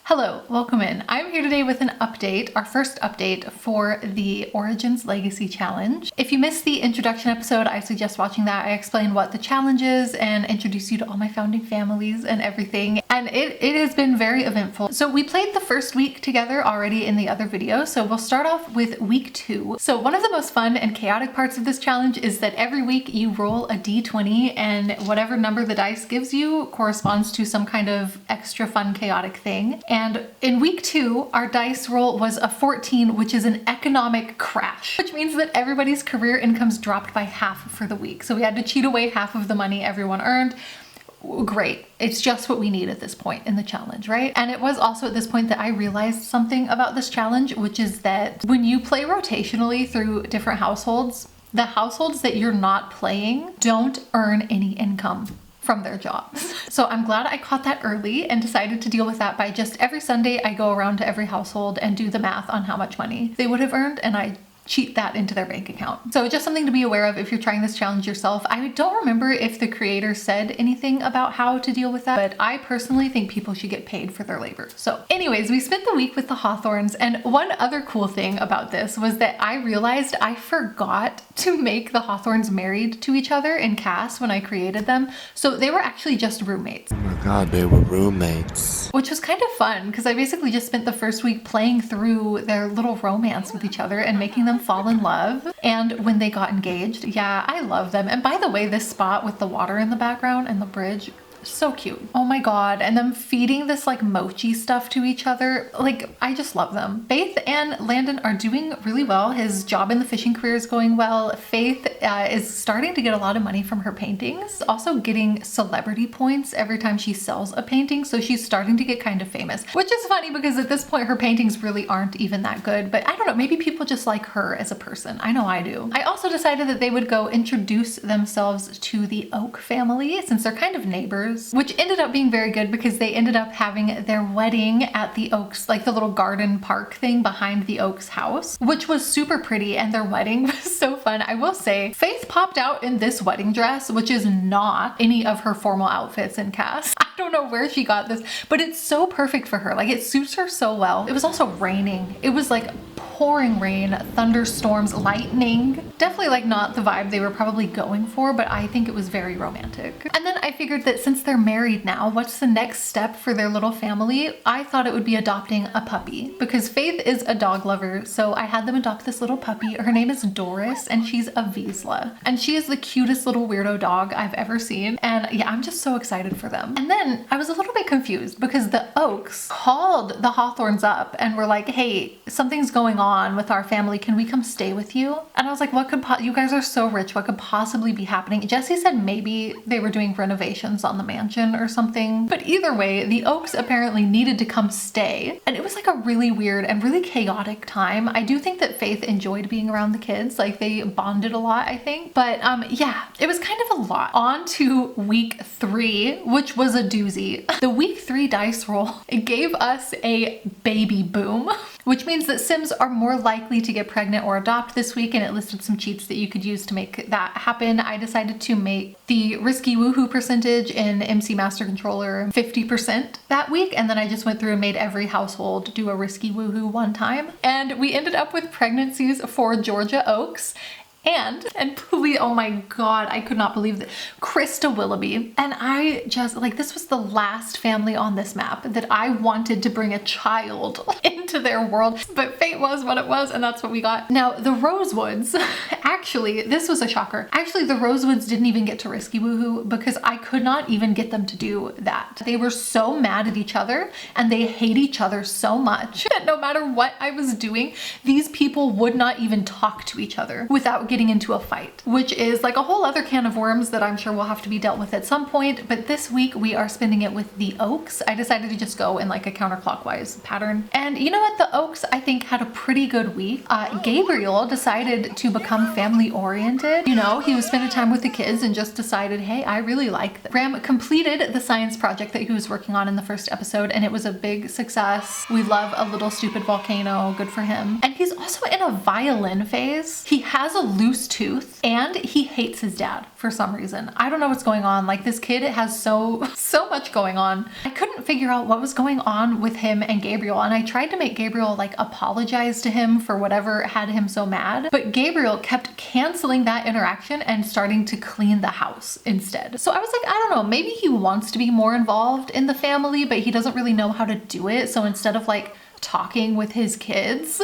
Hello, welcome in. I'm here today with an update, our first update for the Origins Legacy Challenge. If you missed the introduction episode, I suggest watching that. I explain what the challenge is and introduce you to all my founding families and everything. And it has been very eventful. So we played the first week together already in the other video. So we'll start off with week 2. So one of the most fun and chaotic parts of this challenge is that every week you roll a d20 and whatever number the dice gives you corresponds to some kind of extra fun chaotic thing. And in week 2, our dice roll was a 14, which is an economic crash, which means that everybody's career incomes dropped by half for the week. So we had to cheat away half of the money everyone earned. Great. It's just what we need at this point in the challenge, right? And it was also at this point that I realized something about this challenge, which is that when you play rotationally through different households, the households that you're not playing don't earn any income from their jobs. So I'm glad I caught that early and decided to deal with that by just every Sunday I go around to every household and do the math on how much money they would have earned, and I cheat that into their bank account. So just something to be aware of if you're trying this challenge yourself. I don't remember if the creator said anything about how to deal with that, but I personally think people should get paid for their labor. So anyways, we spent the week with the Hawthorns, and one other cool thing about this was that I realized I forgot to make the Hawthorns married to each other in cast when I created them. So they were actually just roommates. Oh my god, they were roommates. Which was kind of fun because I basically just spent the first week playing through their little romance with each other and making them fall in love. And when they got engaged, yeah, I love them. And by the way, this spot with the water in the background and the bridge, so cute. Oh my god. And them feeding this like mochi stuff to each other, like I just love them. Faith and Landon are doing really well. His job in the fishing career is going well. Faith is starting to get a lot of money from her paintings, also getting celebrity points every time she sells a painting. So she's starting to get kind of famous, which is funny because at this point her paintings really aren't even that good, but I don't know, maybe people just like her as a person. I know I do. I also decided that they would go introduce themselves to the Oak family since they're kind of neighbors, which ended up being very good because they ended up having their wedding at the Oaks, like the little garden park thing behind the Oaks house, which was super pretty, and their wedding was so fun. I will say, Faith popped out in this wedding dress, which is not any of her formal outfits in cast. I don't know where she got this, but it's so perfect for her. Like it suits her so well. It was also raining. It was like pouring rain, thunderstorms, lightning. Definitely like not the vibe they were probably going for, but I think it was very romantic. And then I figured that since they're married now, what's the next step for their little family? I thought it would be adopting a puppy because Faith is a dog lover. So I had them adopt this little puppy. Her name is Doris and she's a Vizsla. And she is the cutest little weirdo dog I've ever seen. And yeah, I'm just so excited for them. And then I was a little bit confused because the Oaks called the Hawthorns up and were like, hey, something's going on with our family. Can we come stay with you? And I was like, what could you guys are so rich. What could possibly be happening? Jesse said maybe they were doing renovations on the mansion or something. But either way, the Oaks apparently needed to come stay. And it was like a really weird and really chaotic time. I do think that Faith enjoyed being around the kids. Like they bonded a lot, I think. But yeah, it was kind of a lot. On to week 3, which was a doozy. The week 3 dice roll, it gave us a baby boom, which means that Sims are more likely to get pregnant or adopt this week, and it listed some cheats that you could use to make that happen. I decided to make the risky woohoo percentage in MC Master Controller 50% that week, and then I just went through and made every household do a risky woohoo one time. And we ended up with pregnancies for Georgia Oaks and please, oh my god, I could not believe that, Krista Willoughby. And I just, like, this was the last family on this map that I wanted to bring a child into their world, but fate was what it was, and that's what we got. Now, the Rosewoods, actually, this was a shocker. Actually, the Rosewoods didn't even get to risky woohoo because I could not even get them to do that. They were so mad at each other and they hate each other so much that no matter what I was doing, these people would not even talk to each other without getting into a fight, which is like a whole other can of worms that I'm sure will have to be dealt with at some point. But this week we are spending it with the Oaks. I decided to just go in like a counterclockwise pattern. And you know what? The Oaks, I think, had a pretty good week. Gabriel decided to become family oriented. You know, he was spending time with the kids and just decided, hey, I really like them. Graham completed the science project that he was working on in the first episode, and it was a big success. We love a little stupid volcano. Good for him. And he's also in a violin phase. He has a loose tooth, and he hates his dad for some reason. I don't know what's going on. Like, this kid has so much going on. I couldn't figure out what was going on with him and Gabriel, and I tried to make Gabriel like apologize to him for whatever had him so mad, but Gabriel kept canceling that interaction and starting to clean the house instead. So I was like, I don't know, maybe he wants to be more involved in the family, but he doesn't really know how to do it. So instead of like talking with his kids,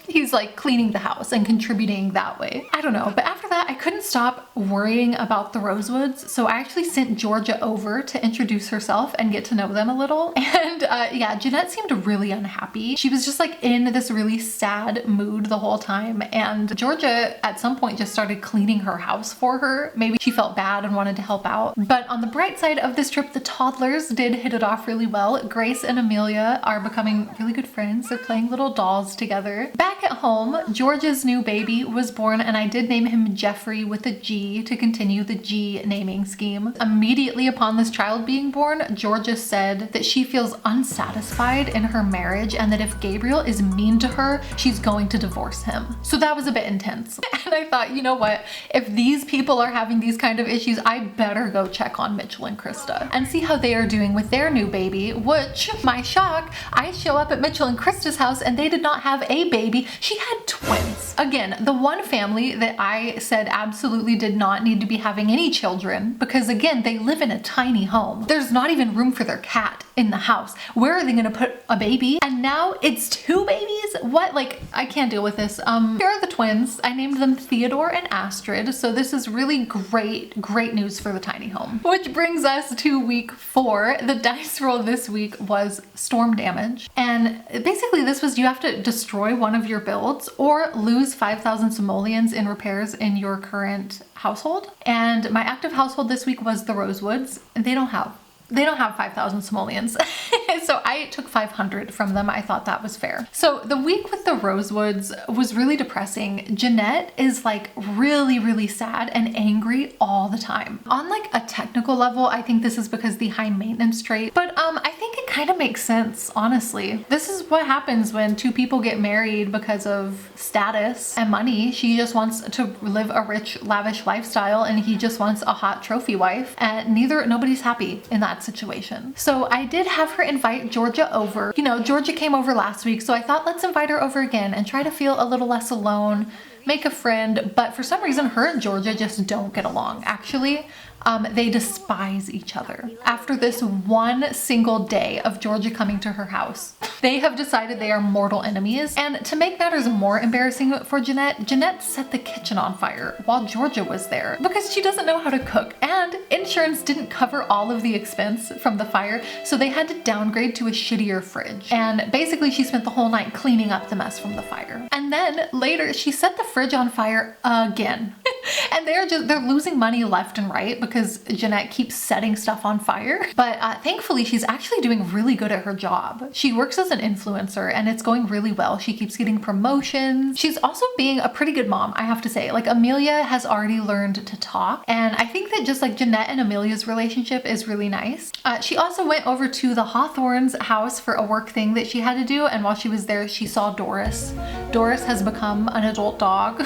he's like cleaning the house and contributing that way. I don't know. But after that, I couldn't stop worrying about the Rosewoods. So I actually sent Georgia over to introduce herself and get to know them a little. And yeah, Jeanette seemed really unhappy. She was just like in this really sad mood the whole time. And Georgia at some point just started cleaning her house for her. Maybe she felt bad and wanted to help out. But on the bright side of this trip, the toddlers did hit it off really well. Grace and Amelia are becoming really good friends. They're playing little dolls together. Back at home, Georgia's new baby was born, and I did name him Jeffrey with a G to continue the G naming scheme. Immediately upon this child being born, Georgia said that she feels unsatisfied in her marriage and that if Gabriel is mean to her, she's going to divorce him. So that was a bit intense. And I thought, you know what? If these people are having these kind of issues, I better go check on Mitchell and Krista and see how they are doing with their new baby, which, my shock, I show up at Mitchell and Krista's house and they did not have a baby. She had twins. Again, the one family that I said absolutely did not need to be having any children because, again, they live in a tiny home. There's not even room for their cat in the house. Where are they gonna put a baby? And now it's 2 babies? What? Like, I can't deal with this. Here are the twins. I named them Theodore and Astrid. So this is really great news for the tiny home. Which brings us to week 4. The dice roll this week was storm damage. And basically this was, you have to destroy one of your builds or lose 5,000 simoleons in repairs in your current household. And my active household this week was the Rosewoods. They don't have 5,000 simoleons. So I took 500 from them. I thought that was fair. So the week with the Rosewoods was really depressing. Jeanette is like really sad and angry all the time. On like a technical level, I think this is because the high maintenance trait, but I think it kind of makes sense, honestly. This is what happens when 2 people get married because of status and money. She just wants to live a rich, lavish lifestyle and he just wants a hot trophy wife, and nobody's happy in that situation. So I did have her invite Georgia over. You know, Georgia came over last week, so I thought let's invite her over again and try to feel a little less alone, make a friend. But for some reason, her and Georgia just don't get along. Actually, they despise each other. After this one single day of Georgia coming to her house, they have decided they are mortal enemies. And to make matters more embarrassing for Jeanette set the kitchen on fire while Georgia was there because she doesn't know how to cook, and insurance didn't cover all of the expense from the fire, so they had to downgrade to a shittier fridge. And basically she spent the whole night cleaning up the mess from the fire. And then later she set the fridge on fire again. And they're losing money left and right because Jeanette keeps setting stuff on fire. But thankfully, she's actually doing really good at her job. She works as an influencer and it's going really well. She keeps getting promotions. She's also being a pretty good mom, I have to say. Like, Amelia has already learned to talk. And I think that just like Jeanette and Amelia's relationship is really nice. She also went over to the Hawthorn's house for a work thing that she had to do. And while she was there, she saw Doris. Doris has become an adult dog.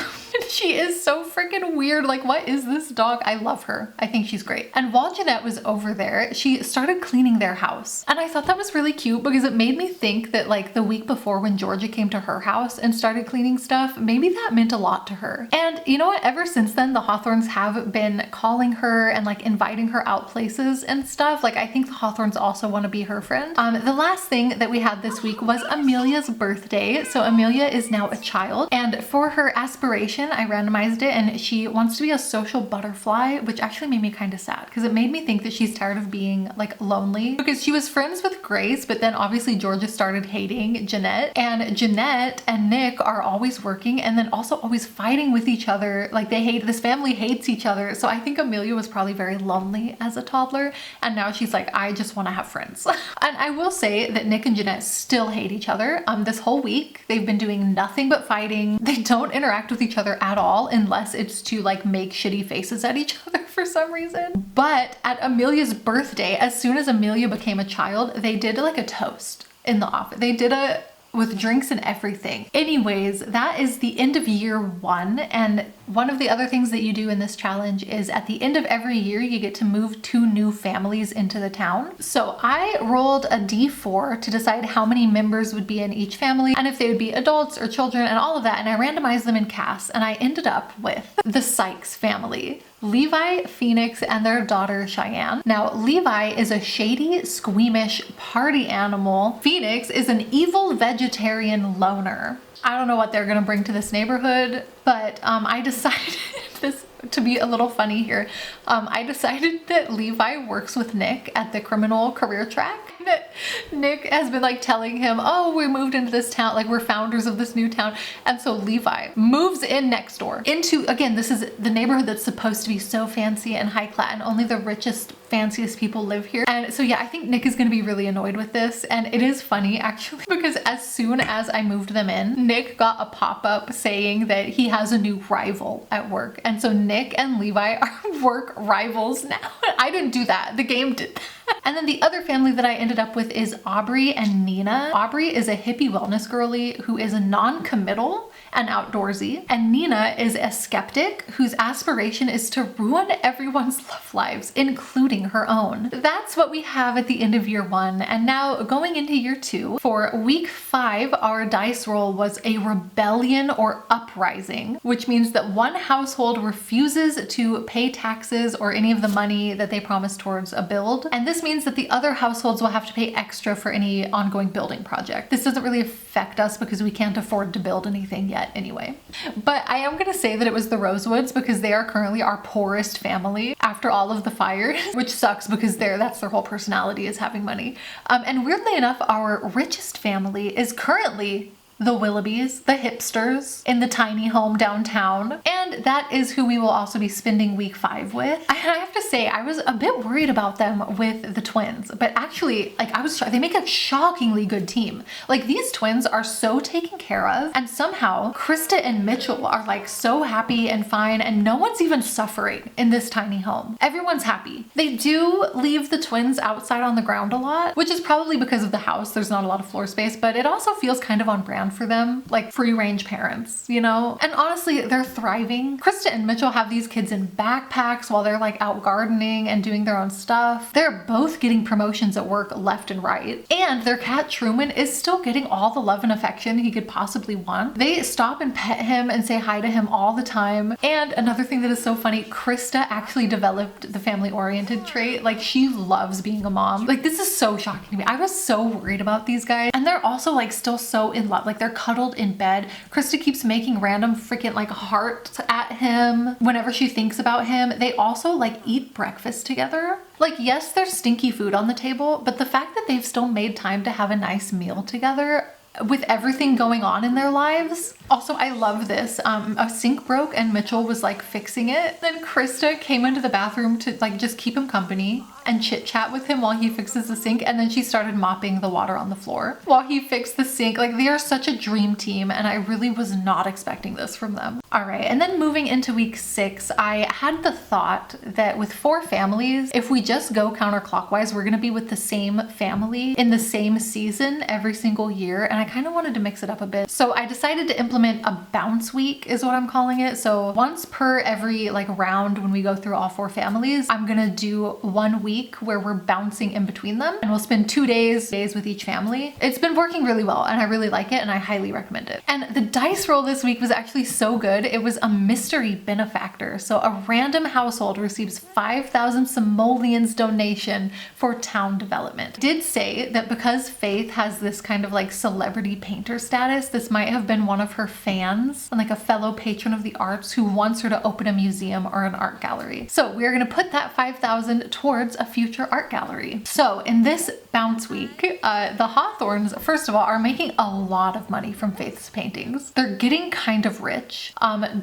She is so freaking weird. Like, what is this dog? I love her. I think she's great. And while Jeanette was over there, she started cleaning their house. And I thought that was really cute because it made me think that like the week before when Georgia came to her house and started cleaning stuff, maybe that meant a lot to her. And you know what? Ever since then, the Hawthorns have been calling her and like inviting her out places and stuff. Like, I think the Hawthorns also want to be her friend. The last thing that we had this week was Amelia's birthday. So Amelia is now a child, and for her aspiration, I randomized it and she wants to be a social butterfly, which actually made me kind of sad because it made me think that she's tired of being like lonely, because she was friends with Grace, but then obviously Georgia started hating Jeanette, and Jeanette and Nick are always working and then also always fighting with each other. Like, this family hates each other. So I think Amelia was probably very lonely as a toddler, and now she's like, I just want to have friends. And I will say that Nick and Jeanette still hate each other. This whole week they've been doing nothing but fighting. They don't interact with each other at all unless it's to like make shitty faces at each other for some reason. But at Amelia's birthday, as soon as Amelia became a child, they did like a toast in the office. They did a with drinks and everything. Anyways, that is the end of year 1. And one of the other things that you do in this challenge is at the end of every year, you get to move 2 new families into the town. So I rolled a d4 to decide how many members would be in each family and if they would be adults or children and all of that. And I randomized them in CAS, and I ended up with the Sykes family. Levi, Phoenix, and their daughter Cheyenne. Now, Levi is a shady, squeamish party animal. Phoenix is an evil vegetarian loner. I don't know what they're gonna bring to this neighborhood, but I decided this to be a little funny here. I decided that Levi works with Nick at the criminal career track. That Nick has been like telling him, oh, we moved into this town, like we're founders of this new town. And so Levi moves in next door into, again, this is the neighborhood that's supposed to be so fancy and high class and only the richest, fanciest people live here. And so yeah, I think Nick is gonna be really annoyed with this. And it is funny actually, because as soon as I moved them in, Nick got a pop-up saying that he has a new rival at work. And so Nick and Levi are work rivals now. I didn't do that, the game did that. And then the other family that I ended up with is Aubrey and Nina. Aubrey is a hippie wellness girly who is a non-committal and outdoorsy. And Nina is a skeptic whose aspiration is to ruin everyone's love lives, including her own. That's what we have at the end of year 1. And now going into year 2, for week 5, our dice roll was a rebellion or uprising, which means that one household refuses to pay taxes or any of the money that they promised towards a build. And this means that the other households will have to pay extra for any ongoing building project. This doesn't really affect us because we can't afford to build anything yet anyway. But I am gonna say that it was the Rosewoods because they are currently our poorest family after all of the fires, which sucks because that's their whole personality is having money. And weirdly enough, our richest family is currently the Willoughbys, the hipsters in the tiny home downtown. And that is who we will also be spending week 5 with. And I have to say, I was a bit worried about them with the twins, but actually, like they make a shockingly good team. Like these twins are so taken care of, and somehow Krista and Mitchell are like so happy and fine, and no one's even suffering in this tiny home. Everyone's happy. They do leave the twins outside on the ground a lot, which is probably because of the house. There's not a lot of floor space, but it also feels kind of on brand for them, like free range parents, you know? And honestly, they're thriving. Krista and Mitchell have these kids in backpacks while they're like out gardening and doing their own stuff. They're both getting promotions at work left and right. And their cat Truman is still getting all the love and affection he could possibly want. They stop and pet him and say hi to him all the time. And another thing that is so funny, Krista actually developed the family-oriented trait. Like she loves being a mom. Like this is so shocking to me. I was so worried about these guys. And they're also like still so in love. Like they're cuddled in bed. Krista keeps making random freaking like hearts at him whenever she thinks about him. They also like eat breakfast together. Like yes, there's stinky food on the table, but the fact that they've still made time to have a nice meal together with everything going on in their lives. Also, I love this. A sink broke and Mitchell was like fixing it. Then Krista came into the bathroom to like just keep him company and chit chat with him while he fixes the sink. And then she started mopping the water on the floor while he fixed the sink. Like they are such a dream team, and I really was not expecting this from them. All right, and then moving into week 6, I had the thought that with 4 families, if we just go counterclockwise, we're gonna be with the same family in the same season every single year. And I kind of wanted to mix it up a bit. So I decided to implement a bounce week is what I'm calling it. So once per every like round when we go through all 4 families, I'm gonna do 1 week where we're bouncing in between them, and we'll spend 2 days with each family. It's been working really well and I really like it and I highly recommend it. And the dice roll this week was actually so good. It was a mystery benefactor. So a random household receives 5,000 simoleons donation for town development. It did say that because Faith has this kind of like celebrity painter status, this might have been one of her fans and like a fellow patron of the arts who wants her to open a museum or an art gallery. So we're gonna put that 5,000 towards a future art gallery. So in this bounce week, the Hawthorns, first of all, are making a lot of money from Faith's paintings. They're getting kind of rich.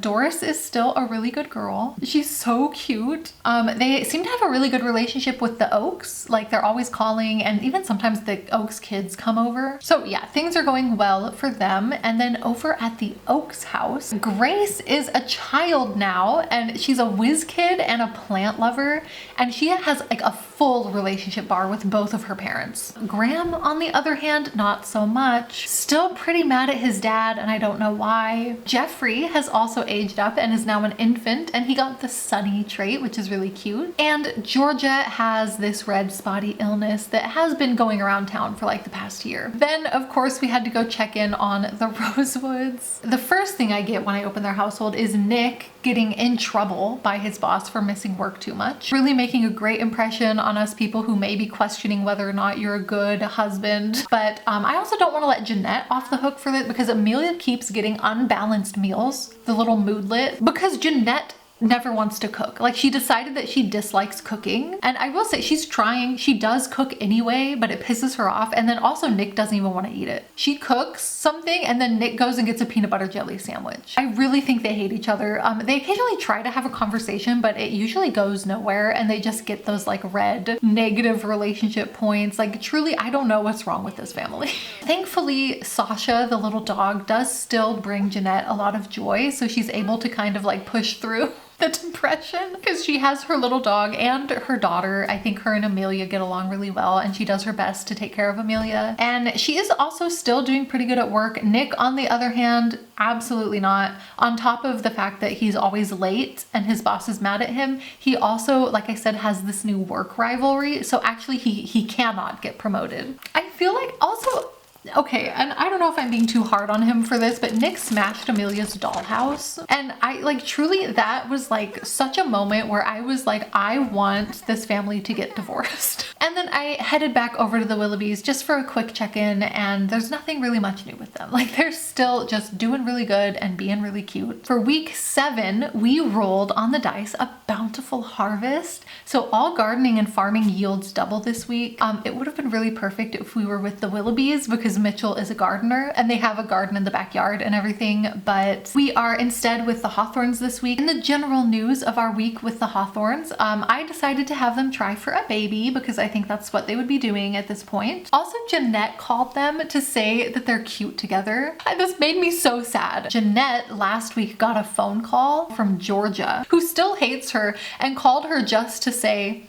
Doris is still a really good girl. She's so cute. They seem to have a really good relationship with the Oaks. Like they're always calling, and even sometimes the Oaks kids come over. So yeah, things are going well for them. And then over at the Oaks house, Grace is a child now, and she's a whiz kid and a plant lover, and she has like a full relationship bar with both of her parents. Graham, on the other hand, not so much. Still pretty mad at his dad, and I don't know why. Jeffrey has also aged up and is now an infant, and he got the Sunny trait, which is really cute. And Georgia has this red spotty illness that has been going around town for like the past year. Then, of course, we had to go check in on the Rosewoods. The first thing I get when I open their household is Nick getting in trouble by his boss for missing work too much. Really making a great impression on us people who may be questioning whether or not you're a good husband. But I also don't want to let Jeanette off the hook for it, because Amelia keeps getting unbalanced meals, the little moodlet, because Jeanette never wants to cook. Like, she decided that she dislikes cooking, and I will say she's trying. She does cook anyway, but it pisses her off. And then also Nick doesn't even want to eat it. She cooks something and then Nick goes and gets a peanut butter jelly sandwich. I really think they hate each other. They occasionally try to have a conversation, but it usually goes nowhere, and they just get those like red negative relationship points. Like, truly, I don't know what's wrong with this family. Thankfully, Sasha, the little dog, does still bring Jeanette a lot of joy, so she's able to kind of like push through the depression, because she has her little dog and her daughter. I think her and Amelia get along really well, and she does her best to take care of Amelia. And she is also still doing pretty good at work. Nick, on the other hand, absolutely not. On top of the fact that he's always late and his boss is mad at him, he also, like I said, has this new work rivalry. So actually he cannot get promoted. I feel like also, okay, and I don't know if I'm being too hard on him for this, but Nick smashed Amelia's dollhouse. And I like, truly, that was like such a moment where I was like, I want this family to get divorced. And then I headed back over to the Willoughbys just for a quick check-in, and there's nothing really much new with them. Like, they're still just doing really good and being really cute. For week 7, we rolled on the dice a bountiful harvest. So all gardening and farming yields double this week. It would have been really perfect if we were with the Willoughbys, because Mitchell is a gardener and they have a garden in the backyard and everything, but we are instead with the Hawthorns this week. In the general news of our week with the Hawthorns, I decided to have them try for a baby, because I think that's what they would be doing at this point. Also, Jeanette called them to say that they're cute together. And this made me so sad. Jeanette last week got a phone call from Georgia, who still hates her, and called her just to say,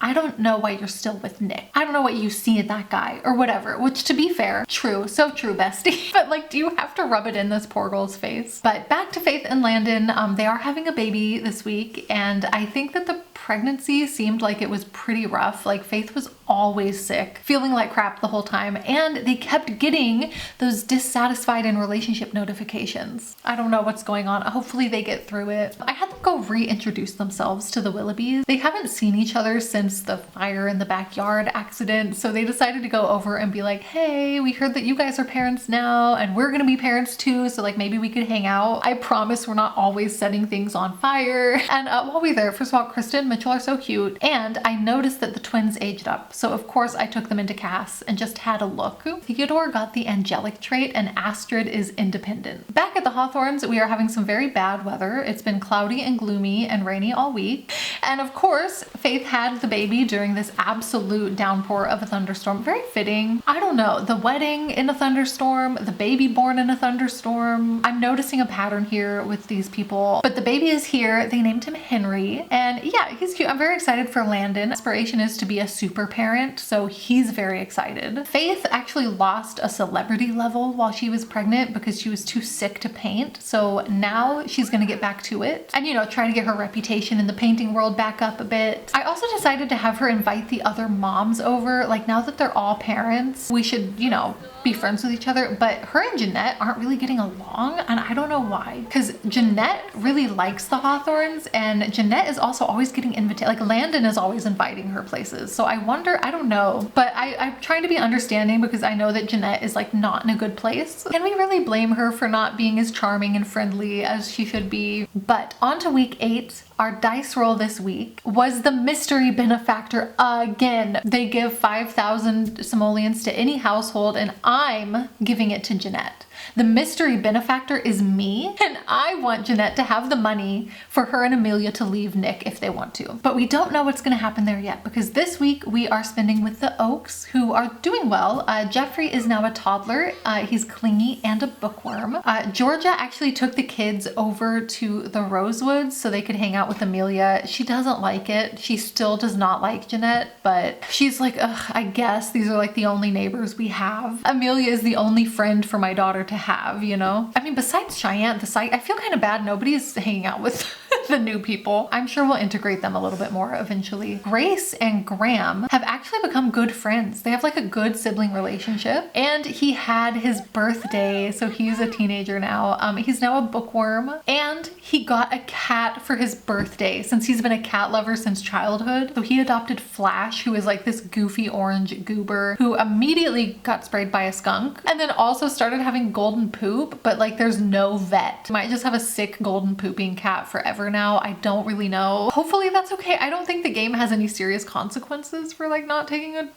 I don't know why you're still with Nick. I don't know what you see in that guy or whatever, which, to be fair, true, so true, bestie. But like, do you have to rub it in this poor girl's face? But back to Faith and Landon. They are having a baby this week, and I think that the pregnancy seemed like it was pretty rough. Like, Faith was always sick, feeling like crap the whole time, and they kept getting those dissatisfied in relationship notifications. I don't know what's going on. Hopefully they get through it. I had them go reintroduce themselves to the Willoughbys. They haven't seen each other since the fire in the backyard accident, so they decided to go over and be like, hey, we heard that you guys are parents now, and we're gonna be parents too, so like maybe we could hang out. I promise we're not always setting things on fire. And while we're there, first of all, Kristen and Mitchell are so cute, and I noticed that the twins aged up. So of course I took them into Cass and just had a look. Theodore got the angelic trait, and Astrid is independent. Back at the Hawthorns, we are having some very bad weather. It's been cloudy and gloomy and rainy all week. And of course, Faith had the baby during this absolute downpour of a thunderstorm. Very fitting. I don't know, the wedding in a thunderstorm, the baby born in a thunderstorm. I'm noticing a pattern here with these people. But the baby is here. They named him Henry, and yeah, he's cute. I'm very excited for Landon. Aspiration is to be a super parent, so he's very excited. Faith actually lost a celebrity level while she was pregnant because she was too sick to paint, so now she's gonna get back to it and, you know, try to get her reputation in the painting world back up a bit. I also decided to have her invite the other moms over. Like, now that they're all parents, we should, you know, be friends with each other, but her and Jeanette aren't really getting along, and I don't know why, because Jeanette really likes the Hawthorns, and Jeanette is also always getting invitations. Like, Landon is always inviting her places, so I wonder, I don't know, but I'm trying to be understanding, because I know that Jeanette is like not in a good place. Can we really blame her for not being as charming and friendly as she should be? But on to week 8. Our dice roll this week was the mystery benefactor again. They give 5,000 simoleons to any household, and I'm giving it to Jeanette. The mystery benefactor is me, and I want Jeanette to have the money for her and Amelia to leave Nick if they want to. But we don't know what's going to happen there yet, because this week we are spending with the Oaks, who are doing well. Jeffrey is now a toddler. He's clingy and a bookworm. Georgia actually took the kids over to the Rosewoods so they could hang out with Amelia. She doesn't like it. She still does not like Jeanette, but she's like, ugh, I guess these are like the only neighbors we have. Amelia is the only friend for my daughter to have, you know? I mean, besides Cheyenne, I feel kind of bad nobody's hanging out with the new people. I'm sure we'll integrate them a little bit more eventually. Grace and Graham have actually become good friends. They have like a good sibling relationship, and he had his birthday, so he's a teenager now. He's now a bookworm, and he got a cat for his birthday since he's been a cat lover since childhood. So he adopted Flash, who is like this goofy orange goober who immediately got sprayed by a skunk, and then also started having golden poop, but like there's no vet. Might just have a sick golden pooping cat forever now. I don't really know. Hopefully that's okay. I don't think the game has any serious consequences for like not taking a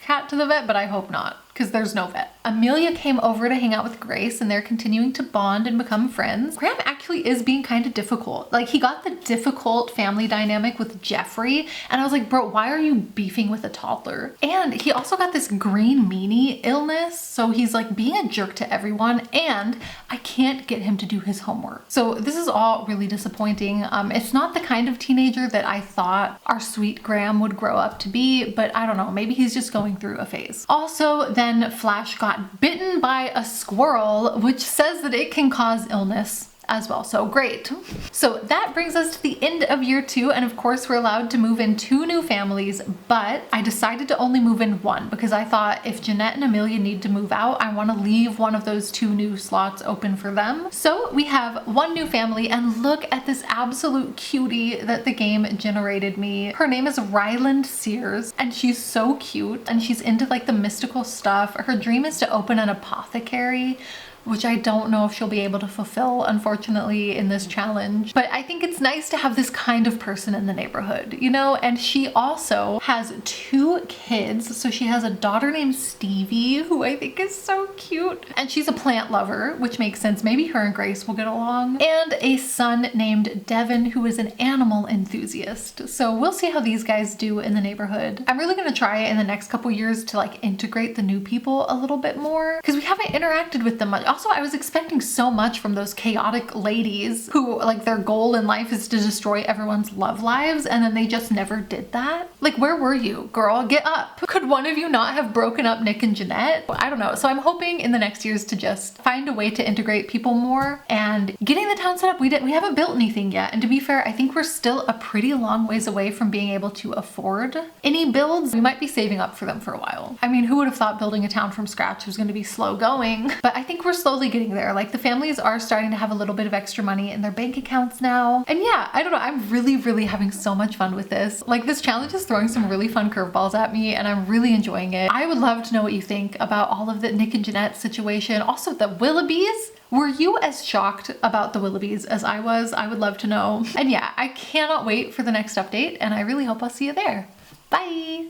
cat to the vet, but I hope not, because there's no vet. Amelia came over to hang out with Grace, and they're continuing to bond and become friends. Graham actually is being kind of difficult. Like, he got the difficult family dynamic with Jeffrey, and I was like, bro, why are you beefing with a toddler? And he also got this green meanie illness, so he's like being a jerk to everyone, and I can't get him to do his homework. So this is all really disappointing. It's not the kind of teenager that I thought our sweet Graham would grow up to be, but I don't know, maybe he's just going through a phase. Also, then Flash got bitten by a squirrel, which says that it can cause illness as well. So great. So that brings us to the end of year 2, and of course we're allowed to move in 2 new families, but I decided to only move in 1 because I thought if Jeanette and Amelia need to move out, I want to leave one of those 2 new slots open for them. So we have 1 new family, and look at this absolute cutie that the game generated me. Her name is Ryland Sears, and she's so cute, and she's into like the mystical stuff. Her dream is to open an apothecary, which I don't know if she'll be able to fulfill, unfortunately, in this challenge. But I think it's nice to have this kind of person in the neighborhood, you know? And she also has 2 kids. So she has a daughter named Stevie, who I think is so cute. And she's a plant lover, which makes sense. Maybe her and Grace will get along. And a son named Devin, who is an animal enthusiast. So we'll see how these guys do in the neighborhood. I'm really gonna try in the next couple years to like integrate the new people a little bit more, because we haven't interacted with them much. Also, I was expecting so much from those chaotic ladies who like their goal in life is to destroy everyone's love lives, and then they just never did that. Like, where were you, girl? Get up. Could one of you not have broken up Nick and Jeanette? I don't know. So I'm hoping in the next years to just find a way to integrate people more, and getting the town set up. We haven't built anything yet, and to be fair, I think we're still a pretty long ways away from being able to afford any builds. We might be saving up for them for a while. I mean, who would have thought building a town from scratch was going to be slow going? But I think we're slowly getting there. Like, the families are starting to have a little bit of extra money in their bank accounts now. And yeah, I don't know, I'm really having so much fun with this. Like, this challenge is throwing some really fun curveballs at me, and I'm really enjoying it. I would love to know what you think about all of the Nick and Jeanette situation. Also, the Willoughbys. Were you as shocked about the Willoughbys as I was? I would love to know. And yeah, I cannot wait for the next update, and I really hope I'll see you there. Bye!